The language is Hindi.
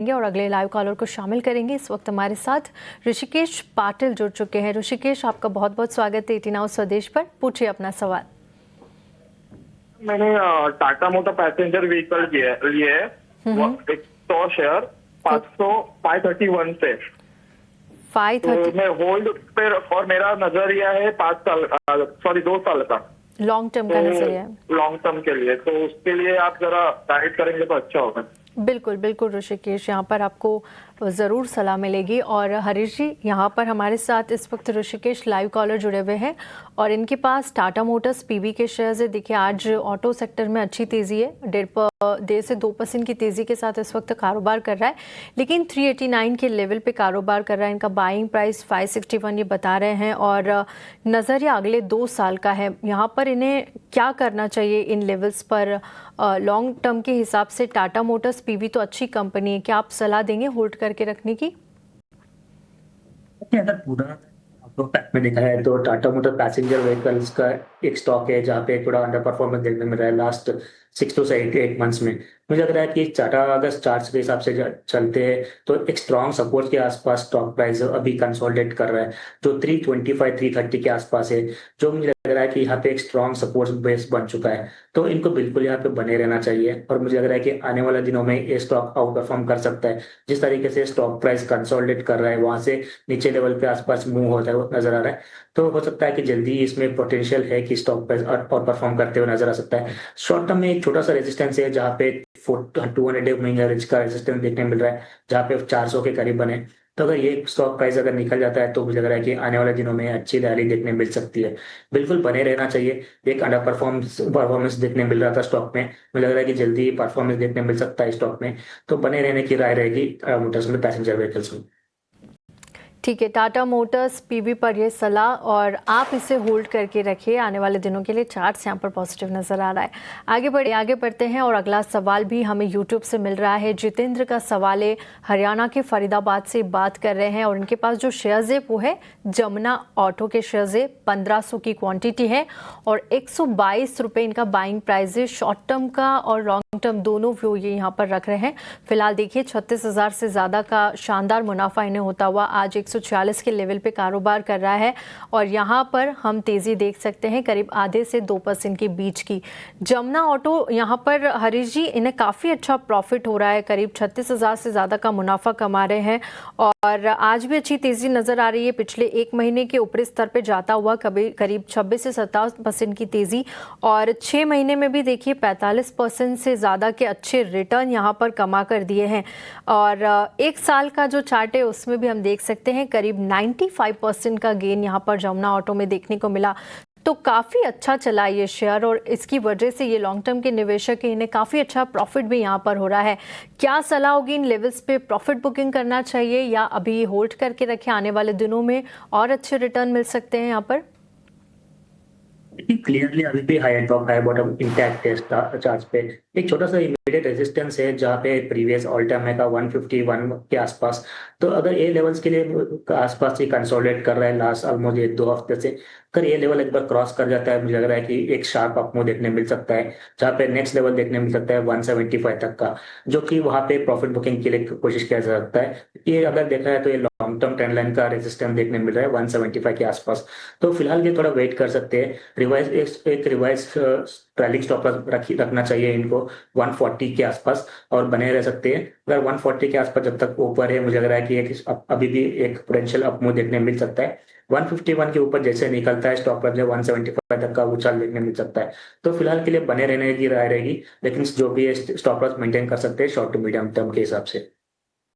और अगले लाइव कॉलर को शामिल करेंगे। इस वक्त हमारे साथ ऋषिकेश पाटिल जुड़ चुके हैं। ऋषिकेश, आपका बहुत बहुत स्वागत है 18 आवर्स स्वदेश पर। पूछिए अपना सवाल। मैंने टाटा मोटर पैसेंजर व्हीकल लिए है, 100 शेयर 531 पे। 530 तो मैं होल्ड पे, और मेरा नजरिया है 2 साल का लॉन्ग टर्म का नजरिया है। लॉन्ग टर्म के लिए, तो उसके लिए आप जरा गाइड करेंगे तो अच्छा होगा। बिल्कुल बिल्कुल ऋषिकेश, यहाँ पर आपको ज़रूर सलाह मिलेगी। और हरीश जी, यहाँ पर हमारे साथ इस वक्त ऋषिकेश लाइव कॉलर जुड़े हुए हैं और इनके पास टाटा मोटर्स पीवी के शेयर्स है। देखिए, आज ऑटो सेक्टर में अच्छी तेज़ी है, 1.5 से 2% की तेज़ी के साथ इस वक्त कारोबार कर रहा है, लेकिन 389 के लेवल पे कारोबार कर रहा है। इनका बाइंग प्राइस 561 ये बता रहे हैं और नज़रिया अगले 2 साल का है। यहाँ पर इन्हें क्या करना चाहिए इन लेवल्स पर? लॉन्ग टर्म के हिसाब से टाटा मोटर्स पीवी तो अच्छी कंपनी है, क्या आप सलाह देंगे होल्ड करके रखने की? अगर पूरा आपको पैक में देखा है तो टाटा मोटर पैसेंजर व्हीकल्स का एक स्टॉक है जहाँ पे थोड़ा अंडर परफॉर्मेंस देखने मिल रहा है लास्ट 6 to 8 मंथ्स में। मुझे लग रहा है कि टाटा अगर चार्ट्स के हिसाब से चलते हैं तो एक स्ट्रॉन्ग सपोर्ट के आसपास स्टॉक प्राइस अभी कंसोलिडेट कर रहा है, जो 325 330 के आसपास है, जो मुझे लग रहा है कि यहाँ पे एक स्ट्रॉन्ग सपोर्ट बेस बन चुका है। तो इनको बिल्कुल यहाँ पे बने रहना चाहिए और मुझे लग रहा है कि आने वाले दिनों में ये स्टॉक आउट परफॉर्म कर सकता है। जिस तरीके से स्टॉक प्राइस कंसोलिडेट कर रहा है, वहां से नीचे लेवल के आसपास मूव होता है नजर आ रहा है, तो हो सकता है कि जल्दी इसमें पोटेंशियल है कि स्टॉक प्राइस और परफॉर्म करते हुए नजर आ सकता है। शॉर्ट टर्म में एक छोटा सा रेजिस्टेंस है जहाँ पे 200 मूविंग एवरेज का रेजिस्टेंस देखने मिल रहा है, जहाँ पे 400 के करीब बने। तो अगर ये स्टॉक प्राइस अगर निकल जाता है तो मुझे लग रहा है कि आने वाले दिनों में अच्छी रैली देखने मिल सकती है। बिल्कुल बने रहना चाहिए। एक अंडर परफॉर्मेंस देखने मिल रहा था स्टॉक में, मुझे लग रहा है कि जल्दी परफॉर्मेंस देखने मिल सकता है स्टॉक में, तो बने रहने की राय रहेगी मोटर्स में, पैसेंजर व्हीकल्स में। ठीक है, टाटा मोटर्स पीवी पर ये सलाह और आप इसे होल्ड करके रखिए आने वाले दिनों के लिए। चार्ट्स यहाँ पर पॉजिटिव नजर आ रहा है। आगे बढ़ते हैं और अगला सवाल भी हमें यूट्यूब से मिल रहा है। जितेंद्र का सवाल है, हरियाणा के फरीदाबाद से बात कर रहे हैं और इनके पास जो शेयर्स है वो है जमुना ऑटो के शेयर्स है। 1500 की क्वांटिटी है और 122 रुपये इनका बाइंग प्राइस है। शॉर्ट टर्म का और लॉन्ग टर्म दोनों व्यू ये यहाँ पर रख रहे हैं। फिलहाल देखिए 36,000 से ज़्यादा का शानदार मुनाफा इन्हें होता हुआ आज 146 के लेवल पे कारोबार कर रहा है और यहाँ पर हम तेज़ी देख सकते हैं करीब आधे से 2% के बीच की। जमुना ऑटो यहाँ पर हरीश जी, इन्हें काफ़ी अच्छा प्रॉफिट हो रहा है, करीब 36,000 से ज़्यादा का मुनाफा कमा रहे हैं और आज भी अच्छी तेज़ी नज़र आ रही है। पिछले 1 महीने के ऊपरी स्तर पर जाता हुआ करीब 26 से 27% की तेज़ी और 6 महीने में भी देखिए 45% से ज़्यादा के अच्छे रिटर्न यहाँ पर कमा कर दिए हैं। और 1 साल का जो चार्ट है उसमें भी हम देख सकते हैं करीब 95% का गेन यहाँ पर जमुना ऑटो में देखने को मिला। तो काफ़ी अच्छा चला ये शेयर और इसकी वजह से ये लॉन्ग टर्म के निवेशक हैं, इन्हें काफ़ी अच्छा प्रॉफिट भी यहाँ पर हो रहा है। क्या सलाह होगी, इन लेवल्स पे प्रॉफिट बुकिंग करना चाहिए या अभी होल्ड करके रखें, आने वाले दिनों में और अच्छे रिटर्न मिल सकते हैं यहाँ पर? क्लियरली अभी भी high top high bottom intact है चार्ट पे। एक छोटा सा इमीडिएट रेजिस्टेंस है जहाँ पे प्रीवियस ऑल टाइम है का 151 के आसपास। तो अगर ये लेवल्स के लिए आसपास ही कंसोलिडेट कर रहा है लास्ट ऑलमोस्ट 1-2 हफ्ते से, अगर ये लेवल एक बार क्रॉस कर जाता है, मुझे लग रहा है कि एक शार्प अपमूव देखने मिल सकता है, जहाँ पे नेक्स्ट लेवल देखने मिल सकता है 175 तक का, जो कि वहाँ पे प्रॉफिट बुकिंग के लिए कोशिश किया जा सकता है। ये अगर देखा है तो ये लॉन्ग टर्म ट्रेंड लाइन का रेजिस्टेंस देखने मिल रहा है 175 के आसपास। तो फिलहाल ये थोड़ा वेट कर सकते हैं। एक रिवाइज ट्रेलिंग स्टॉप रखना चाहिए इनको 140 के आसपास और बने रह सकते हैं। अगर 140 के आसपास जब तक ऊपर है, मुझे लग रहा है कि अभी भी एक पोटेंशियल अपमूव देखने मिल सकता है। 151 के ऊपर जैसे निकलता है स्टॉक प्राइस 175 तक का उछाल देखने मिल सकता है। तो फिलहाल के लिए बने रहने की राय रहेगी, लेकिन जो भी स्टॉप लॉस मेंटेन कर सकते हैं शॉर्ट टू मीडियम टर्म के हिसाब से।